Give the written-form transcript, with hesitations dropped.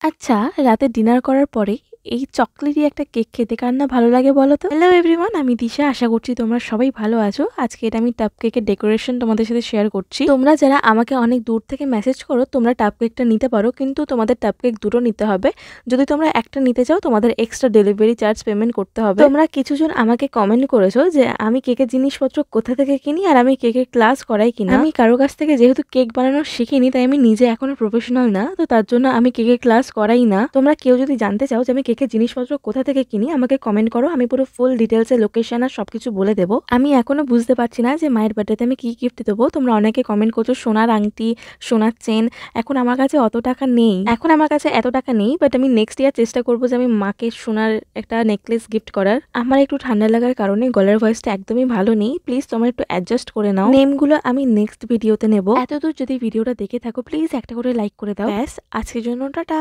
আচ্ছা, রাতে ডিনার করার পরে এই চকলেটি একটা কেক খেতে কার না ভালো লাগে বলো তো? হ্যালো এভরিওয়ান, আমি দিশা। আশা করছি তোমরা সবাই ভালো আছো। আজকে এটা আমি টাপ কেকের ডেকোরেশন তোমাদের সাথে শেয়ার করছি। তোমরা যারা আমাকে অনেক দূর থেকে মেসেজ করো তোমরা টাপ কেকটা নিতে পারো, কিন্তু তোমাদের টাপ কেক দুটো নিতে হবে। যদি তোমরা একটা নিতে চাও তোমাদের এক্সট্রা ডেলিভারি চার্জ পেমেন্ট করতে হবে। তোমরা কিছুজন আমাকে কমেন্ট করেছো যে আমি কেকের জিনিসপত্র কোথা থেকে কিনি আর আমি কেকের ক্লাস করাই কিনা। আমি কারো কাছ থেকে যেহেতু কেক বানানো শিখিনি, তাই আমি নিজে এখনো প্রফেশনাল না, তো তার জন্য আমি কেকের ক্লাস করাই না। তোমরা কেউ যদি জানতে চাও যে আমি কেকের জিনিসপত্র কোথা থেকে কিনি, আমাকে কমেন্ট করো, আমি পুরো ফুল ডিটেলসে লোকেশন আর সবকিছু বলে দেবো। আমি এখনো বুঝতে পারছি না যে মায়ের বার্থডেতে আমি কি গিফট দেবো। তোমরা অনেকে কমেন্ট করছো সোনার আংটি, সোনার চেন। এখন আমার কাছে অত টাকা নেই, এখন আমার কাছে এত টাকা নেই, বাট আমি নেক্সট ইয়ার চেষ্টা করবো যে আমি মাকে সোনার একটা নেকলেস গিফট করার। আমার একটু ঠান্ডা লাগার কারণে গলার ভয়েসটা একদমই ভালো নেই, প্লিজ তোমরা একটু অ্যাডজাস্ট করে নাও। নেমগুলো আমি নেক্সট ভিডিওতে নেব। এতদূর যদি ভিডিওটা দেখে থাকো প্লিজ একটা করে লাইক করে দাও। ব্যাস, আজকের জন্য টাটা।